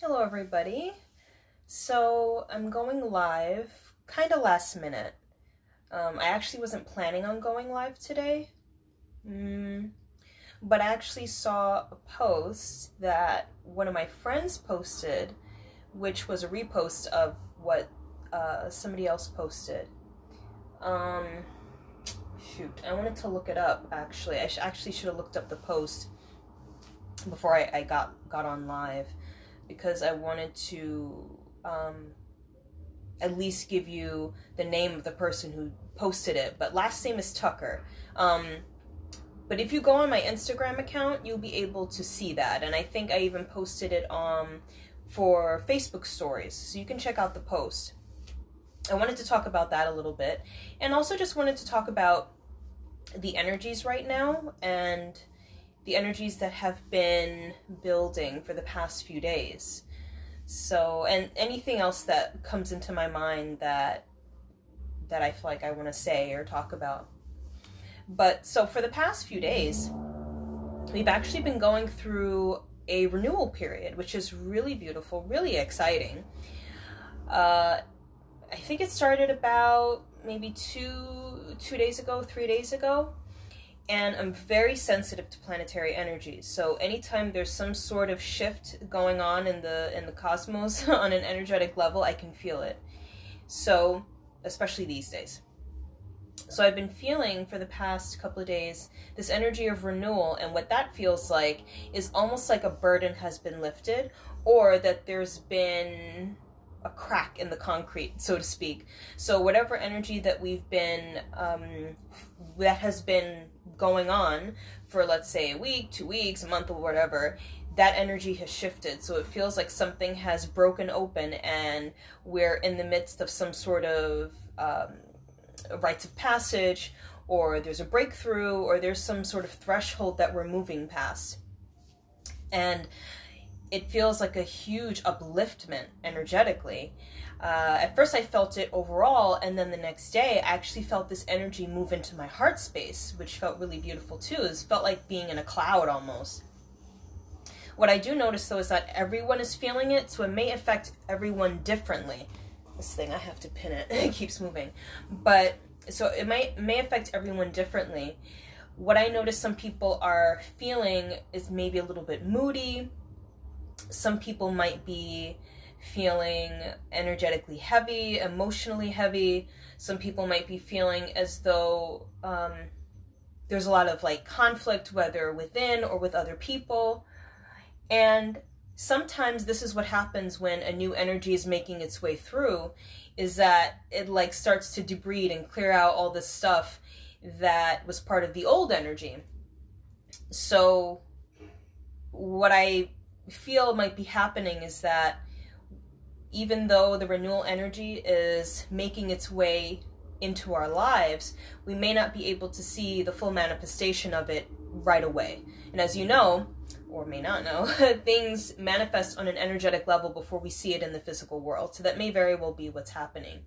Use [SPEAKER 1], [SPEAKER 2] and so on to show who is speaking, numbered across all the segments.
[SPEAKER 1] Hello everybody. So I'm going live kind of last minute. I actually wasn't planning on going live today, but I actually saw a post that one of my friends posted, which was a repost of what somebody else posted. Um, Shoot, I wanted to look it up actually. I actually should have looked up the post before I got on live, because I wanted to at least give you the name of the person who posted it. But last name is Tucker. But if you go on my Instagram account, you'll be able to see that. And I think I even posted it for Facebook stories, so you can check out the post. I wanted to talk about that a little bit, and also just wanted to talk about the energies right now and the energies that have been building for the past few days. So, and anything else that comes into my mind that I feel like I want to say or talk about. But so for the past few days, we've actually been going through a renewal period, which is really beautiful, really exciting. I think it started about maybe 3 days ago. And I'm very sensitive to planetary energies. So anytime there's some sort of shift going on in the cosmos on an energetic level, I can feel it. So, especially these days. So I've been feeling for the past couple of days this energy of renewal, and what that feels like is almost like a burden has been lifted, or that there's been a crack in the concrete, so to speak. So whatever energy that we've been that has been going on for, let's say, a week, 2 weeks, a month, or whatever, that energy has shifted. So it feels like something has broken open and we're in the midst of some sort of rites of passage, or there's a breakthrough, or there's some sort of threshold that we're moving past. And it feels like a huge upliftment energetically. At first I felt it overall, and then the next day I actually felt this energy move into my heart space, which felt really beautiful too. It felt like being in a cloud almost. What I do notice though is that everyone is feeling it, so it may affect everyone differently. This thing, I have to pin it, it keeps moving. But, so it may affect everyone differently. What I notice some people are feeling is maybe a little bit moody. Some people might be feeling energetically heavy, emotionally heavy. Some people might be feeling as though there's a lot of like conflict, whether within or with other people. And sometimes this is what happens when a new energy is making its way through, is that it like starts to debride and clear out all this stuff that was part of the old energy. So what I feel might be happening is that even though the renewal energy is making its way into our lives, we may not be able to see the full manifestation of it right away. And as you know, or may not know, things manifest on an energetic level before we see it in the physical world. So that may very well be what's happening.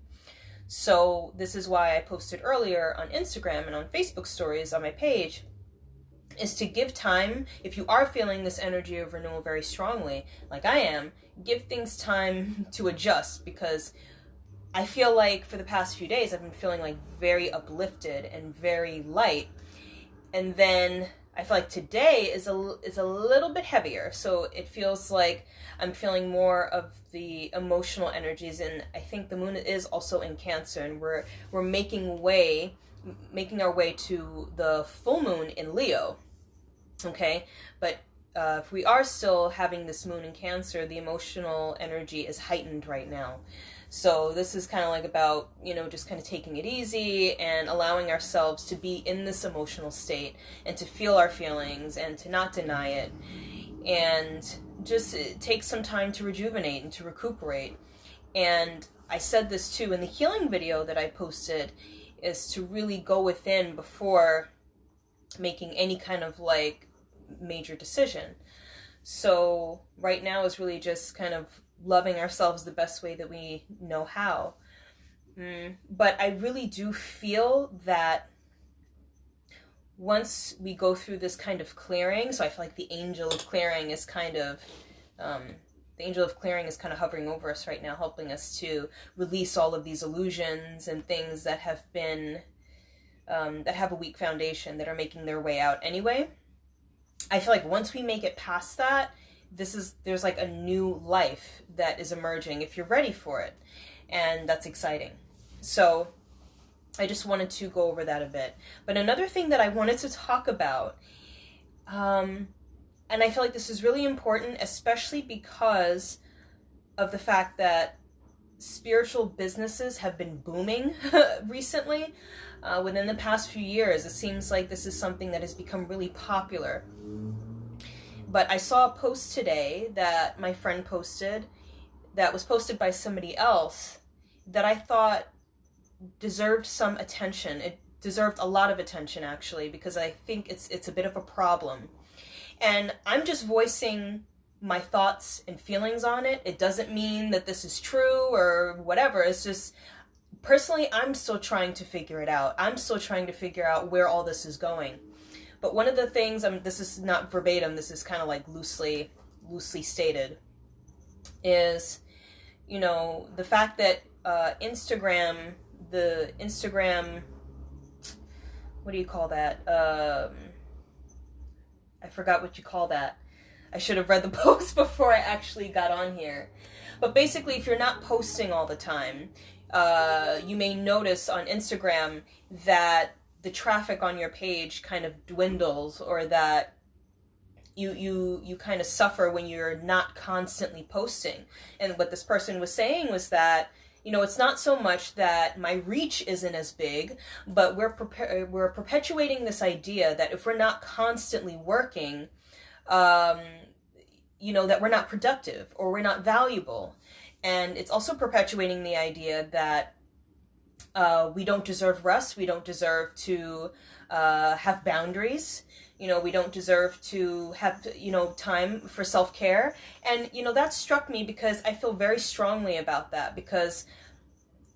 [SPEAKER 1] So this is why I posted earlier on Instagram and on Facebook stories on my page, is to give time. If you are feeling this energy of renewal very strongly, like I am, give things time to adjust, because I feel like for the past few days I've been feeling like very uplifted and very light, and then I feel like today is a little bit heavier. So it feels like I'm feeling more of the emotional energies, and I think the moon is also in Cancer, and we're making our way to the full moon in Leo. Okay, but if we are still having this moon in Cancer, the emotional energy is heightened right now. So this is kind of like about, just kind of taking it easy and allowing ourselves to be in this emotional state and to feel our feelings and to not deny it, and just take some time to rejuvenate and to recuperate. And I said this too in the healing video that I posted, is to really go within before making any kind of like major decision. So right now is really just kind of loving ourselves the best way that we know how. But I really do feel that once we go through this kind of clearing, so I feel like the angel of clearing is kind of the angel of clearing is kind of hovering over us right now, helping us to release all of these illusions and things that have been, that have a weak foundation, that are making their way out anyway. I feel like once we make it past that, there's like a new life that is emerging if you're ready for it. And that's exciting. So I just wanted to go over that a bit. But another thing that I wanted to talk about, and I feel like this is really important, especially because of the fact that spiritual businesses have been booming recently. Within the past few years, it seems like this is something that has become really popular. But I saw a post today that my friend posted, that was posted by somebody else, that I thought deserved some attention. It deserved a lot of attention, actually, because I think it's a bit of a problem. And I'm just voicing my thoughts and feelings on it. It doesn't mean that this is true or whatever. It's just, personally, I'm still trying to figure it out. I'm still trying to figure out where all this is going. But one of the things, this is not verbatim, this is kind of like loosely stated, is, you know, the fact that Instagram, what do you call that? I forgot what you call that. I should have read the post before I actually got on here. But basically, if you're not posting all the time, you may notice on Instagram that the traffic on your page kind of dwindles, or that you kind of suffer when you're not constantly posting. And what this person was saying was that, you know, it's not so much that my reach isn't as big, but we're perpetuating this idea that if we're not constantly working, you know, that we're not productive or we're not valuable. And it's also perpetuating the idea that we don't deserve rest, we don't deserve to have boundaries, you know, we don't deserve to have, you know, time for self-care. And, you know, that struck me because I feel very strongly about that, because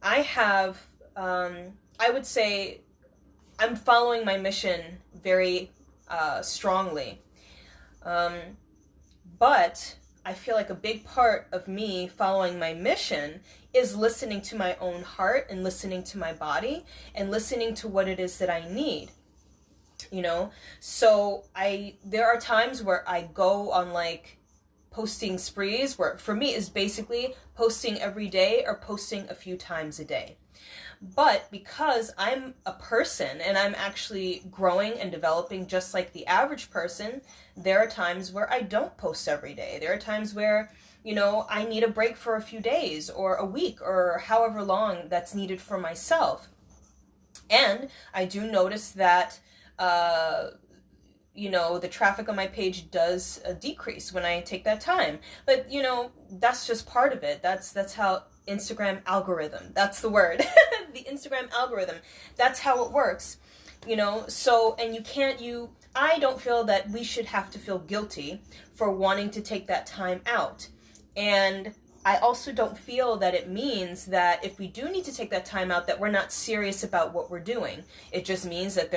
[SPEAKER 1] I have, I would say I'm following my mission very strongly. But I feel like a big part of me following my mission is listening to my own heart and listening to my body and listening to what it is that I need. You know, so there are times where I go on like posting sprees, where for me is basically posting every day or posting a few times a day. But because I'm a person and I'm actually growing and developing just like the average person, there are times where I don't post every day. There are times where, you know, I need a break for a few days or a week or however long that's needed for myself. And I do notice that you know, the traffic on my page does decrease when I take that time. But, you know, that's just part of it. That's how Instagram algorithm, that's the word, the Instagram algorithm, that's how it works, you know. So, and I don't feel that we should have to feel guilty for wanting to take that time out. And I also don't feel that it means that if we do need to take that time out, that we're not serious about what we're doing. It just means that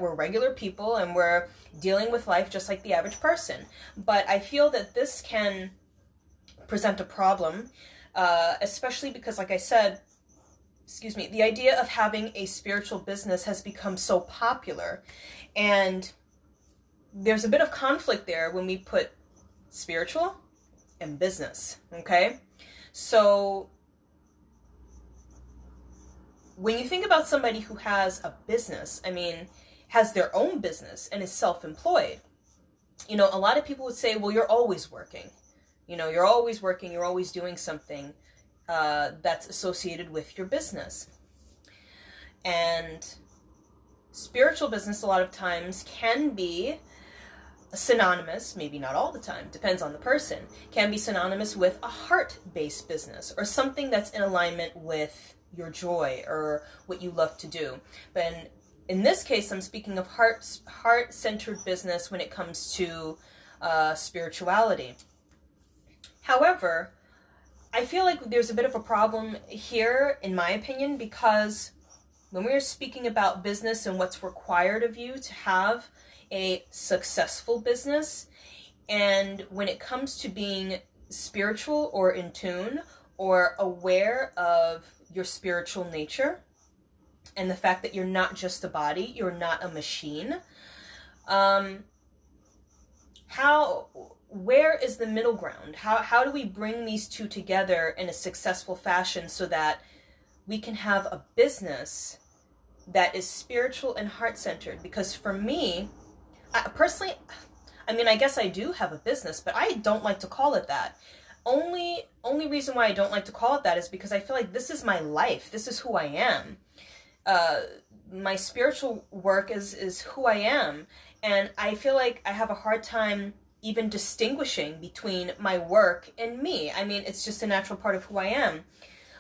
[SPEAKER 1] we're regular people and we're dealing with life just like the average person. But I feel that this can present a problem, especially because, like I said, the idea of having a spiritual business has become so popular. And there's a bit of conflict there when we put spiritual and business, okay? So when you think about somebody who has a business, I mean, has their own business and is self-employed, you know, a lot of people would say, well, you're always working. You know, you're always working, you're always doing something that's associated with your business. And spiritual business a lot of times can be synonymous, maybe not all the time, depends on the person, can be synonymous with a heart-based business or something that's in alignment with your joy or what you love to do. But in this case, I'm speaking of heart-centered business when it comes to spirituality. However, I feel like there's a bit of a problem here, in my opinion, because when we're speaking about business and what's required of you to have a successful business, and when it comes to being spiritual or in tune or aware of your spiritual nature and the fact that you're not just a body, you're not a machine. Where is the middle ground? How do we bring these two together in a successful fashion so that we can have a business that is spiritual and heart-centered? Because for me, personally, I mean, I guess I do have a business, but I don't like to call it that. Only reason why I don't like to call it that is because I feel like this is my life. This is who I am. My spiritual work is who I am. And I feel like I have a hard time even distinguishing between my work and me. I mean, it's just a natural part of who I am.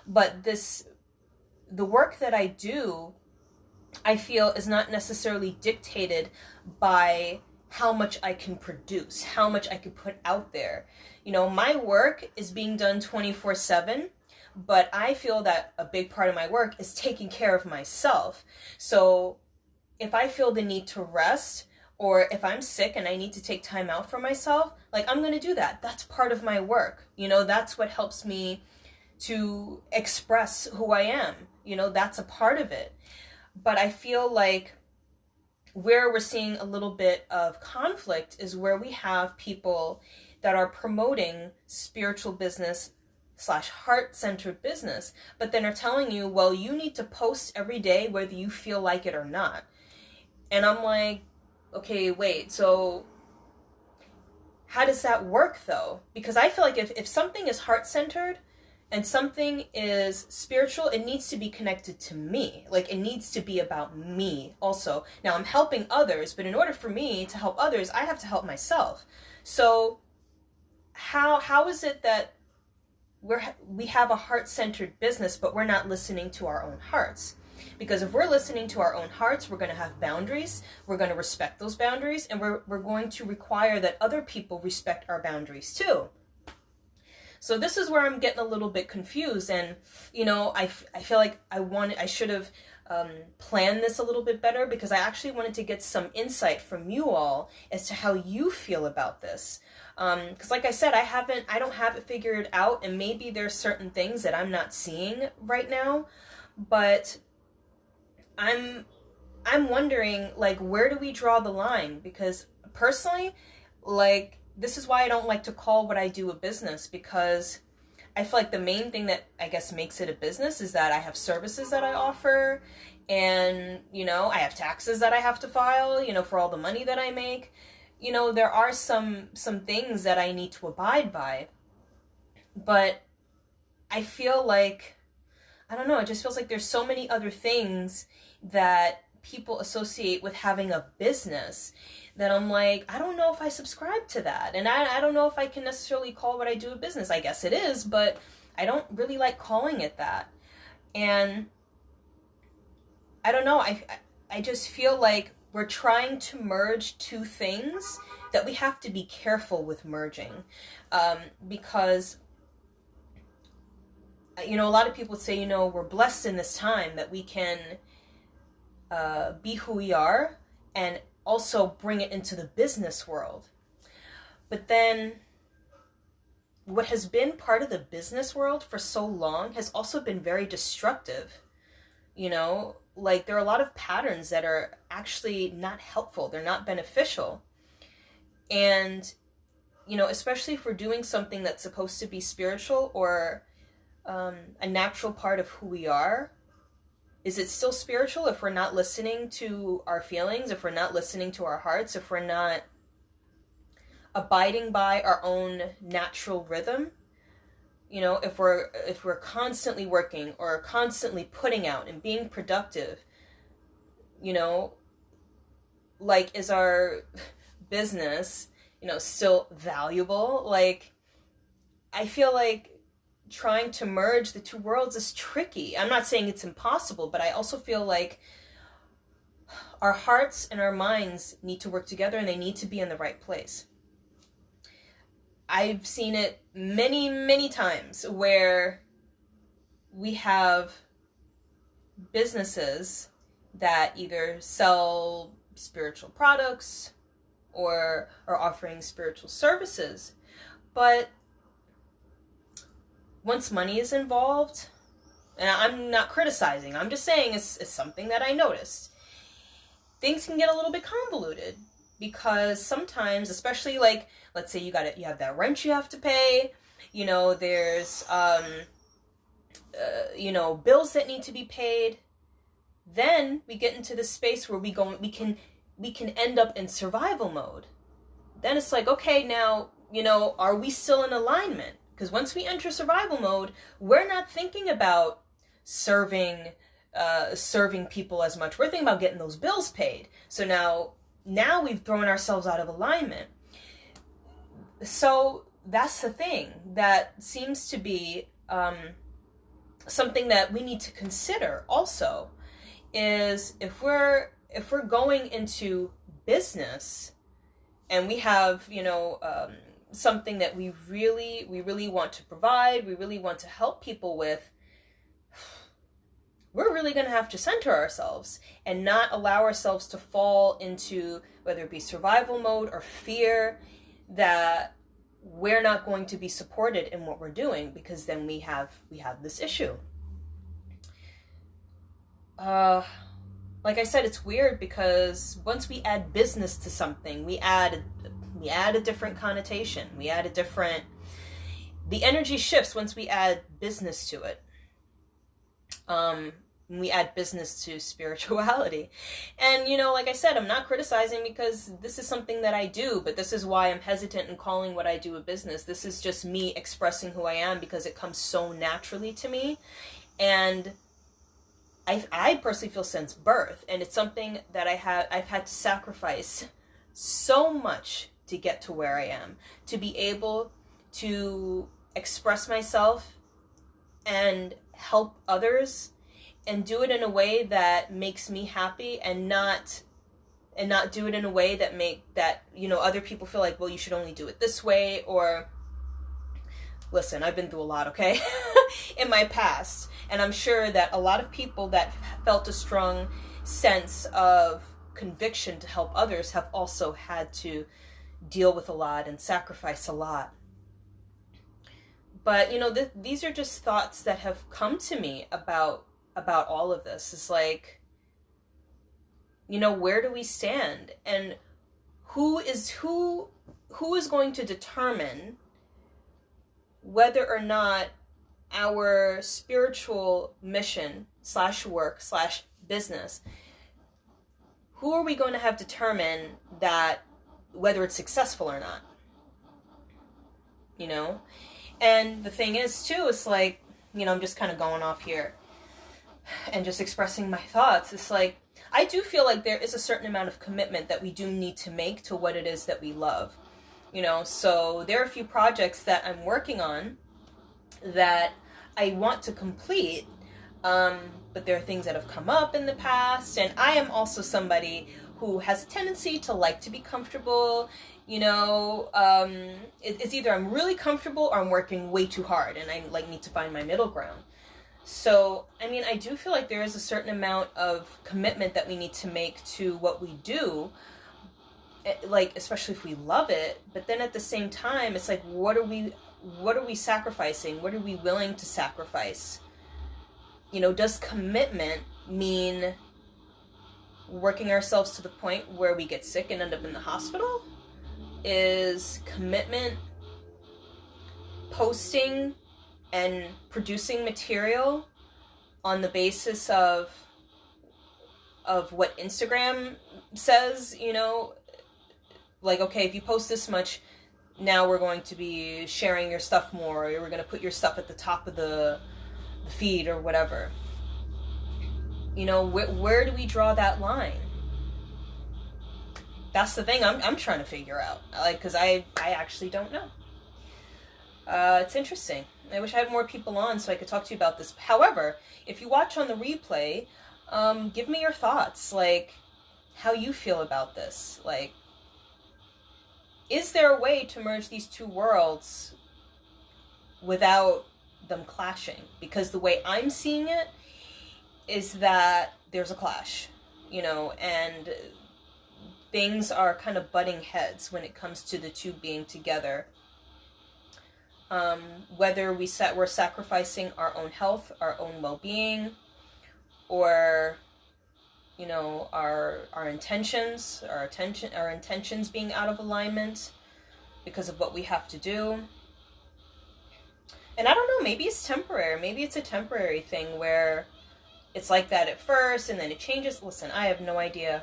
[SPEAKER 1] But the work that I do, I feel, is not necessarily dictated by how much I can produce, how much I can put out there. You know, my work is being done 24/7, but I feel that a big part of my work is taking care of myself. So if I feel the need to rest, or if I'm sick and I need to take time out for myself, like, I'm going to do that. That's part of my work. You know, that's what helps me to express who I am. You know, that's a part of it. But I feel like where we're seeing a little bit of conflict is where we have people that are promoting spiritual business / heart-centered business, but then are telling you, well, you need to post every day whether you feel like it or not. And I'm like, okay, wait, so how does that work though? Because I feel like if something is heart-centered and something is spiritual, it needs to be connected to me. Like, it needs to be about me also. Now, I'm helping others, but in order for me to help others, I have to help myself. So how is it that we have a heart-centered business, but we're not listening to our own hearts? Because if we're listening to our own hearts, we're going to have boundaries, we're going to respect those boundaries, and we're going to require that other people respect our boundaries too. So this is where I'm getting a little bit confused, and you know, I feel like I should have planned this a little bit better, because I actually wanted to get some insight from you all as to how you feel about this. Because like I said, I don't have it figured out, and maybe there's certain things that I'm not seeing right now, but I'm wondering, like, where do we draw the line? Because personally, like, this is why I don't like to call what I do a business, because I feel like the main thing that I guess makes it a business is that I have services that I offer, and, you know, I have taxes that I have to file, you know, for all the money that I make. You know, there are some things that I need to abide by, but I feel like, I don't know, it just feels like there's so many other things that people associate with having a business that I'm like, I don't know if I subscribe to that. And I don't know if I can necessarily call what I do a business. I guess it is, but I don't really like calling it that. And I don't know, I just feel like we're trying to merge two things that we have to be careful with merging. Because, you know, a lot of people say, you know, we're blessed in this time that we can be who we are and also bring it into the business world. But then what has been part of the business world for so long has also been very destructive. You know, like, there are a lot of patterns that are actually not helpful. They're not beneficial. And, you know, especially if we're doing something that's supposed to be spiritual or a natural part of who we are, is it still spiritual if we're not listening to our feelings, if we're not listening to our hearts, if we're not abiding by our own natural rhythm? You know, if we're constantly working or constantly putting out and being productive, you know, like, is our business, you know, still valuable? Like, I feel like trying to merge the two worlds is tricky. I'm not saying it's impossible, but I also feel like our hearts and our minds need to work together, and they need to be in the right place. I've seen it many, many times where we have businesses that either sell spiritual products or are offering spiritual services, but once money is involved, and I'm not criticizing, I'm just saying it's something that I noticed, things can get a little bit convoluted, because sometimes, especially like, let's say you have that rent you have to pay, there's bills that need to be paid. Then we get into this space where we can end up in survival mode. Then it's like, okay, now, are we still in alignment? Because once we enter survival mode, we're not thinking about serving people as much. We're thinking about getting those bills paid. So now we've thrown ourselves out of alignment. So that's the thing that seems to be something that we need to consider also, is if we're going into business and we have something that we really want to provide, we really want to help people with, we're really going to have to center ourselves and not allow ourselves to fall into, whether it be survival mode or fear, that we're not going to be supported in what we're doing, because then we have this issue. Like I said, it's weird because once we add business to something, we add a different connotation. The energy shifts once we add business to it. We add business to spirituality. And, like I said, I'm not criticizing, because this is something that I do, but this is why I'm hesitant in calling what I do a business. This is just me expressing who I am, because it comes so naturally to me. And I personally feel since birth, and it's something that I've had to sacrifice so much to get to where I am, to be able to express myself and help others, and do it in a way that makes me happy, and not do it in a way that other people feel like, well, you should only do it this way. Or, listen, I've been through a lot, okay, in my past, and I'm sure that a lot of people that felt a strong sense of conviction to help others have also had to deal with a lot and sacrifice a lot. But these are just thoughts that have come to me about all of this. It's like, where do we stand, and who is going to determine whether or not our spiritual mission / work / business, who are we going to have determine that whether it's successful or not? And the thing is too, it's like, I'm just kind of going off here and just expressing my thoughts. It's like, I do feel like there is a certain amount of commitment that we do need to make to what it is that we love. So there are a few projects that I'm working on that I want to complete, but there are things that have come up in the past, and I am also somebody who has a tendency to like to be comfortable. It's either I'm really comfortable or I'm working way too hard, and I need to find my middle ground. So, I do feel like there is a certain amount of commitment that we need to make to what we do, like, especially if we love it. But then at the same time, it's like, what are we sacrificing? What are we willing to sacrifice? Does commitment mean working ourselves to the point where we get sick and end up in the hospital? Is commitment posting and producing material on the basis of what Instagram says, like, okay, if you post this much, now we're going to be sharing your stuff more, or we're going to put your stuff at the top of the feed or whatever. Where do we draw that line? That's the thing I'm trying to figure out, because I actually don't know. It's interesting. I wish I had more people on so I could talk to you about this. However, if you watch on the replay, give me your thoughts, like, how you feel about this. Like, is there a way to merge these two worlds without them clashing? Because the way I'm seeing it is that there's a clash, and things are kind of butting heads when it comes to the two being together. Whether we're sacrificing our own health, our own well-being, or our intentions, our intentions being out of alignment because of what we have to do. And I don't know, maybe it's temporary. Maybe it's a temporary thing where it's like that at first and then it changes. Listen, I have no idea.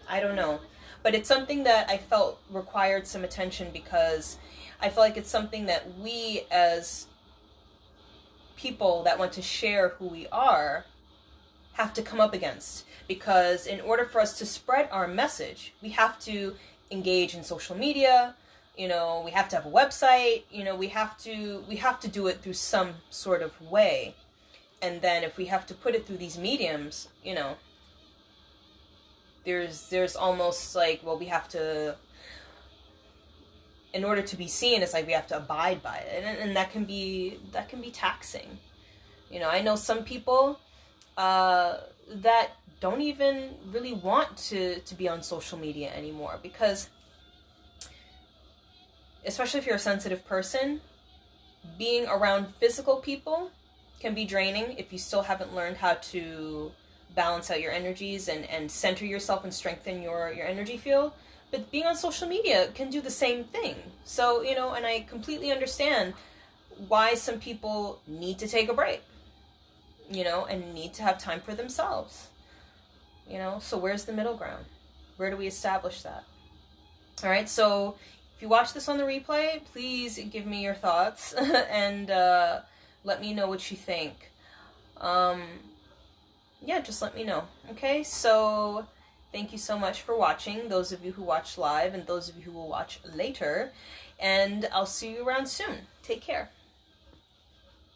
[SPEAKER 1] I don't know. But it's something that I felt required some attention, because I feel like it's something that we as people that want to share who we are have to come up against. Because in order for us to spread our message, we have to engage in social media, we have to have a website, we have to do it through some sort of way. And then if we have to put it through these mediums, there's almost like, well, we have to, in order to be seen, it's like we have to abide by it. And that can be taxing. I know some people that don't even really want to be on social media anymore, because especially if you're a sensitive person, being around physical people can be draining if you still haven't learned how to balance out your energies and center yourself and strengthen your energy field. But being on social media can do the same thing. So, and I completely understand why some people need to take a break, and need to have time for themselves. So where's the middle ground? Where do we establish that? All right, so if you watch this on the replay, please give me your thoughts and let me know what you think. Yeah, just let me know. Okay, so thank you so much for watching, those of you who watch live and those of you who will watch later. And I'll see you around soon. Take care.